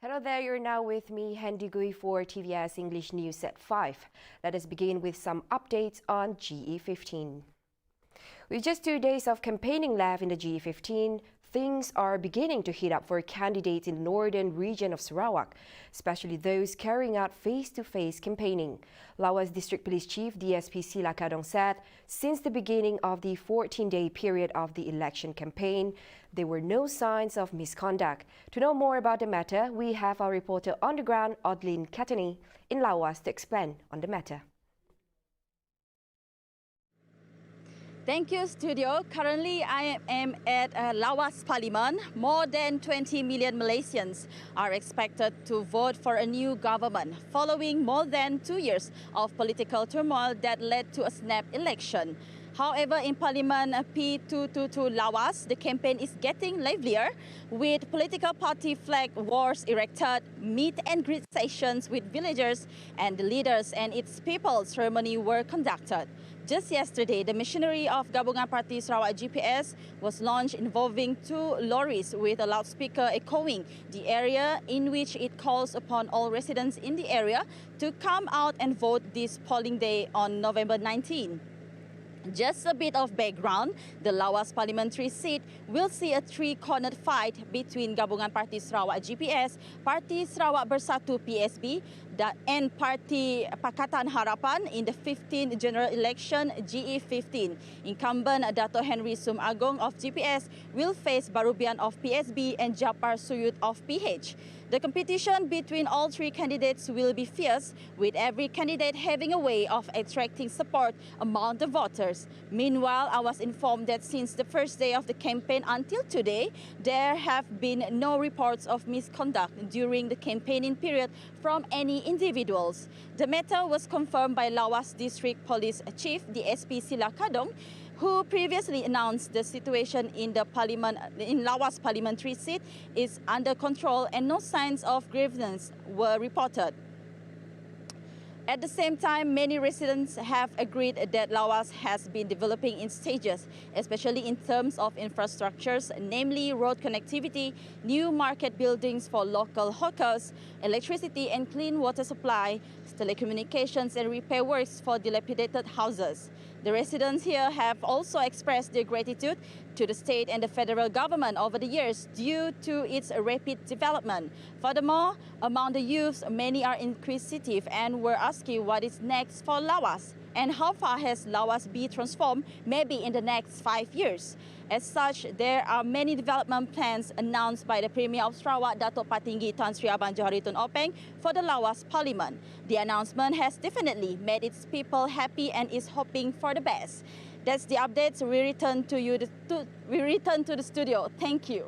Hello there, you're now with me, Hendy Gui, for TVS English News at 5. Let us begin with some updates on GE15. With just 2 days of campaigning left in the GE15, things are beginning to heat up for candidates in the northern region of Sarawak, especially those carrying out face-to-face campaigning. LAWAS District Police Chief DSP Sila Kadong said since the beginning of the 14-day period of the election campaign, there were no signs of misconduct. To know more about the matter, we have our reporter on the ground, Odlin Katani, in LAWAS to explain on the matter. Thank you, studio. Currently, I am at LAWAS Parliament. More than 20 million Malaysians are expected to vote for a new government following more than 2 years of political turmoil that led to a snap election. However, in Parliament P222 LAWAS, the campaign is getting livelier, with political party flag wars erected, meet and greet sessions with villagers and the leaders and its people ceremony were conducted. Just yesterday, the machinery of Gabungan Parti Sarawak GPS was launched, involving 2 lorries with a loudspeaker echoing the area, in which it calls upon all residents in the area to come out and vote this polling day on November 19. Just a bit of background, the LAWAS parliamentary seat will see a 3-cornered fight between Gabungan Parti Sarawak GPS, Parti Sarawak Bersatu PSB, and Parti Pakatan Harapan in the 15th general election GE15. Incumbent Dato' Henry Sumagong of GPS will face Barubian of PSB and Japar Suyut of PH. The competition between all 3 candidates will be fierce, with every candidate having a way of attracting support among the voters. Meanwhile, I was informed that since the first day of the campaign until today, there have been no reports of misconduct during the campaigning period from any individuals. The matter was confirmed by LAWAS District Police Chief DSP Sila Kadong, who previously announced the situation in LAWAS parliamentary seat is under control and no signs of grievance were reported. At the same time, many residents have agreed that LAWAS has been developing in stages, especially in terms of infrastructures, namely road connectivity, new market buildings for local hawkers, electricity and clean water supply, telecommunications and repair works for dilapidated houses. The residents here have also expressed their gratitude to the state and the federal government over the years due to its rapid development. Furthermore, among the youths, many are inquisitive and were asking what is next for LAWAS and how far has LAWAS be transformed maybe in the next 5 years. As such, there are many development plans announced by the Premier of Sarawak, Dato' Patinggi Tan Sri Abang Johari Tun Openg, for the LAWAS Parliament. The announcement has definitely made its people happy and is hoping for the best. That's the updates. We return to the studio. Thank you.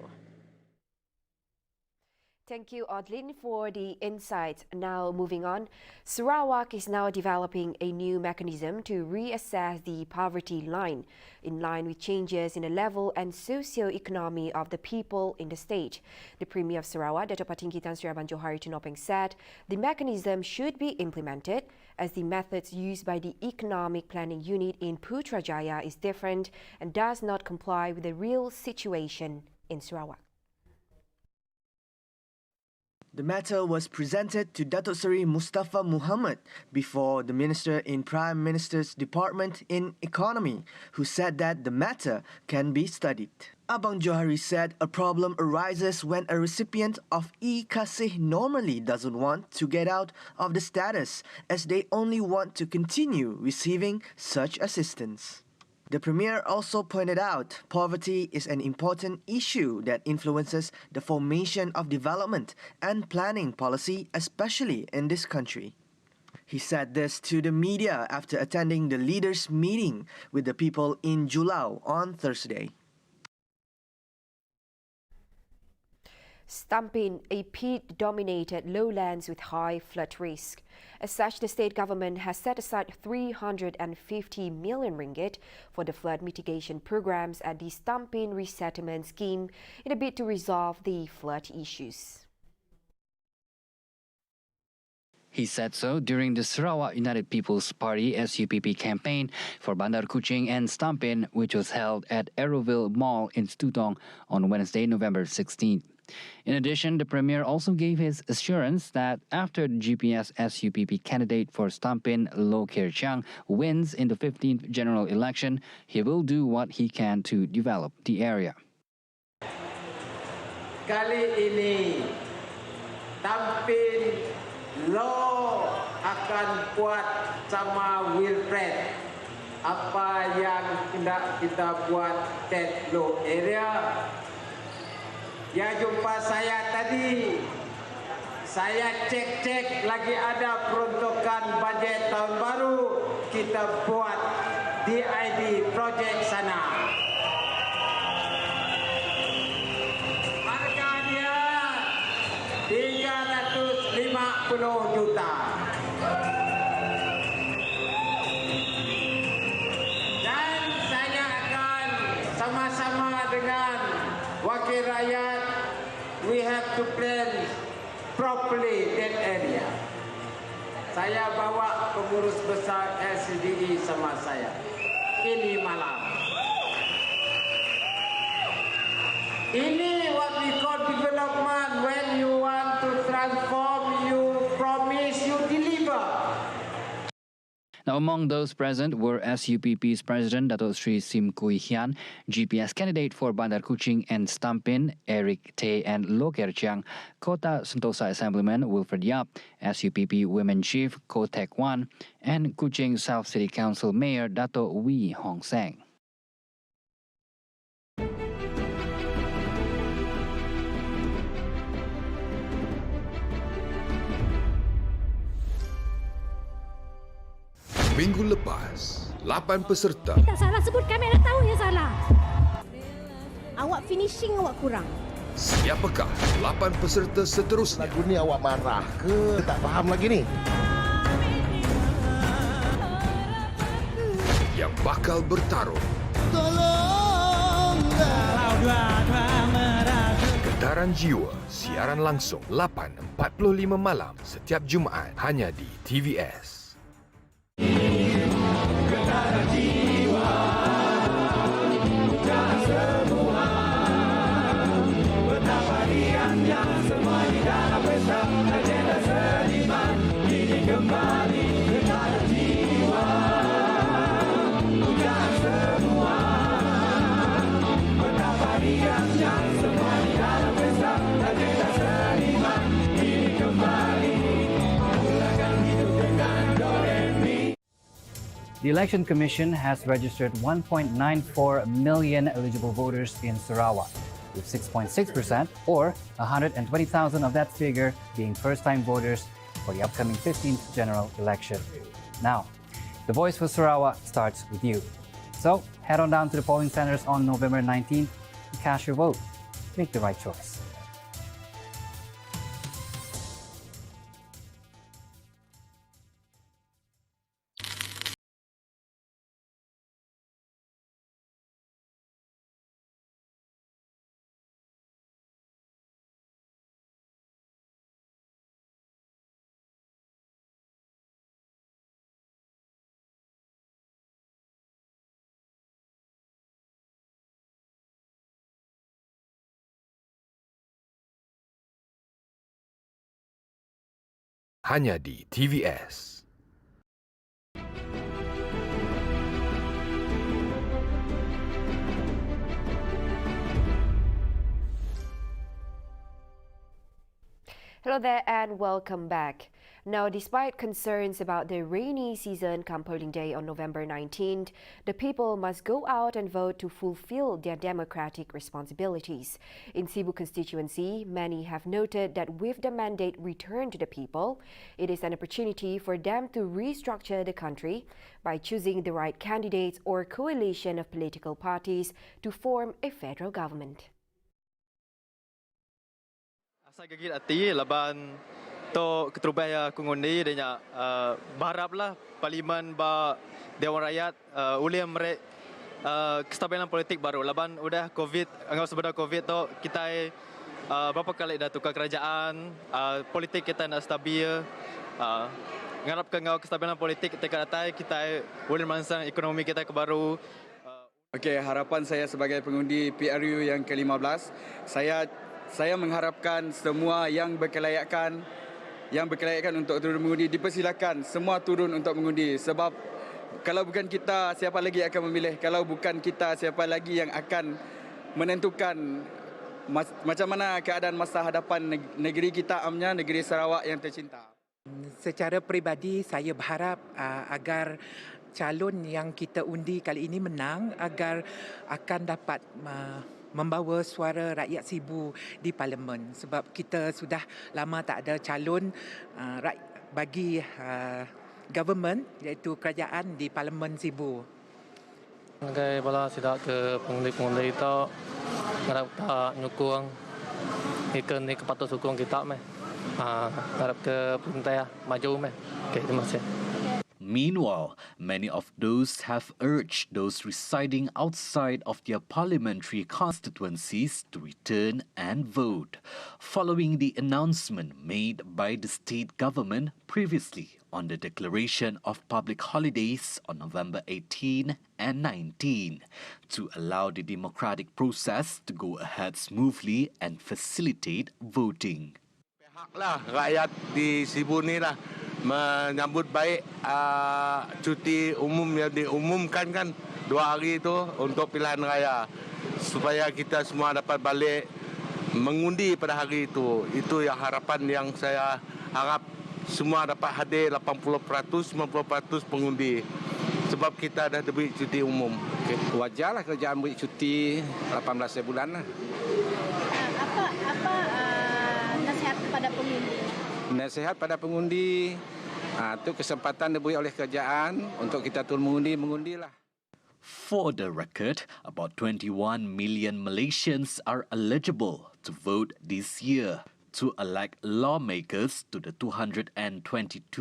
Thank you, Odlin, for the insights. Now, moving on, Sarawak is now developing a new mechanism to reassess the poverty line, in line with changes in the level and socio-economy of the people in the state. The Premier of Sarawak, Dato' Patinggi Tan Sri Abang Johari Tun Openg, said the mechanism should be implemented as the methods used by the Economic Planning Unit in Putrajaya is different and does not comply with the real situation in Sarawak. The matter was presented to Dato' Seri Mustafa Muhammad before the Minister in Prime Minister's Department in Economy, who said that the matter can be studied. Abang Johari said a problem arises when a recipient of e-Kasih normally doesn't want to get out of the status, as they only want to continue receiving such assistance. The Premier also pointed out poverty is an important issue that influences the formation of development and planning policy, especially in this country. He said this to the media after attending the leaders' meeting with the people in Julau on Thursday. STAMPIN, a peat-dominated lowlands with high flood risk. As such, the state government has set aside 350 million ringgit for the flood mitigation programs at the STAMPIN resettlement scheme in a bid to resolve the flood issues. He said so during the Sarawak United People's Party SUPP campaign for Bandar Kuching and Stampin, which was held at Aeroville Mall in Stutong on Wednesday, November 16th. In addition, the Premier also gave his assurance that after the GPS SUPP candidate for Stampin, Low Kier Chiang, wins in the 15th general election, he will do what he can to develop the area. Kali ini, Stampin Low akan buat sama Wilfred apa yang hendak kita buat Ted Low area. Dia jumpa saya tadi. Saya cek lagi ada peruntukan bajet tahun baru. Kita buat DID projek sana. Harga dia 350 juta. Dan saya akan sama-sama dengan wakil rakyat, we have to plan properly that area. Saya bawa pengurus besar LCDE sama saya ini malam. Ini what we call development. When you want to transform, you promise, you deliver. Now, among those present were SUPP's President Dato Sri Sim Kui Hian, GPS candidate for Bandar Kuching and Stampin, Eric Tay and Low Kier Chiang, Kota Sentosa Assemblyman Wilfred Yap, SUPP Women Chief Ko Tek Wan, and Kuching South City Council Mayor Dato Wee Hong Seng. Minggu lepas, 8 peserta Tak salah sebut, kami dah tahu yang salah. Awak finishing awak kurang. siapakah 8 peserta seterusnya Lagu ni awak marah ke? Tak faham lagi ni. yang bakal bertarung. Getaran Jiwa, siaran langsung 8.45 malam setiap Jumaat hanya di TVS. The Election Commission has registered 1.94 million eligible voters in Sarawak, with 6.6% or 120,000 of that figure being first-time voters for the upcoming 15th general election. Now, the Voice for Sarawak starts with you. So, head on down to the polling centers on November 19th and cast your vote. Make the right choice. Hanya di TVS. Hello there and welcome back. Now, despite concerns about the rainy season come polling day on November 19th, the people must go out and vote to fulfill their democratic responsibilities. In Cebu constituency, many have noted that with the mandate returned to the people, it is an opportunity for them to restructure the country by choosing the right candidates or coalition of political parties to form a federal government. Asal gigit hati laban to keterubah ya kungundi dan berharaplah parlimen ba Dewan Rakyat ulih merek kestabilan politik baru laban udah covid angau sebeda covid to kita berapa kali dah tukar kerajaan, politik kita nak stabil. Mengharapkan dengan kestabilan politik kita ke atas, kita boleh merangsang ekonomi kita ke baru. Okey, harapan saya sebagai pengundi PRU yang ke-15, saya mengharapkan semua yang berkelayakan untuk turun mengundi dipersilakan semua turun untuk mengundi, sebab kalau bukan kita, siapa lagi akan memilih? Kalau bukan kita, siapa lagi yang akan menentukan macam mana keadaan masa hadapan negeri kita amnya, negeri Sarawak yang tercinta. Secara peribadi, saya berharap agar calon yang kita undi kali ini menang, agar akan dapat membawa suara rakyat Sibu di Parlimen. Sebab kita sudah lama tak ada calon bagi government, iaitu kerajaan di Parlimen Sibu. Sebagai bala sidak ke pengundi-pengundi itu, harap tak nyukung ikan ni kepatut sukung kita meh. Harap ke perintah maju meh. Okay, terima kasih. Meanwhile, many of those have urged those residing outside of their parliamentary constituencies to return and vote, following the announcement made by the state government previously on the declaration of public holidays on November 18 and 19 to allow the democratic process to go ahead smoothly and facilitate voting. Pihaklah rakyat di Sibu ni lah menyambut baik cuti umum yang diumumkan kan 2 hari itu untuk pilihan raya, supaya kita semua dapat balik mengundi pada hari itu. Itu yang harapan yang saya harap, semua dapat hadir 80%, 90% pengundi, sebab kita dah diberi cuti umum. Okay. Wajarlah kerajaan beri cuti 18 bulan lah. Apa nasihat kepada pengundi? Nasihat pada pengundi, itu kesempatan diberi oleh kerajaan untuk kita turun mengundilah. For the record, about 21 million Malaysians are eligible to vote this year to elect lawmakers to the 222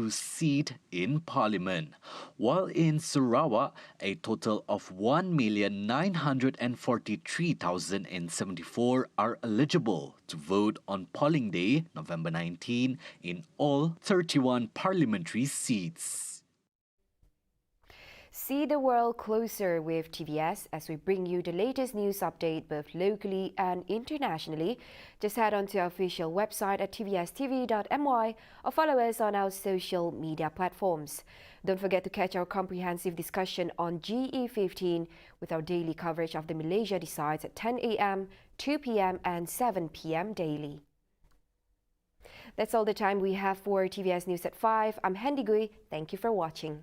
seat in Parliament, while in Sarawak, a total of 1,943,074 are eligible to vote on polling day, November 19, in all 31 parliamentary seats. See the world closer with TVS as we bring you the latest news update both locally and internationally. Just head on to our official website at tvstv.my or follow us on our social media platforms. Don't forget to catch our comprehensive discussion on GE15 with our daily coverage of the Malaysia Decides at 10 a.m., 2 p.m. and 7 p.m. daily. That's all the time we have for TVS News at 5. I'm Hendy Gui. Thank you for watching.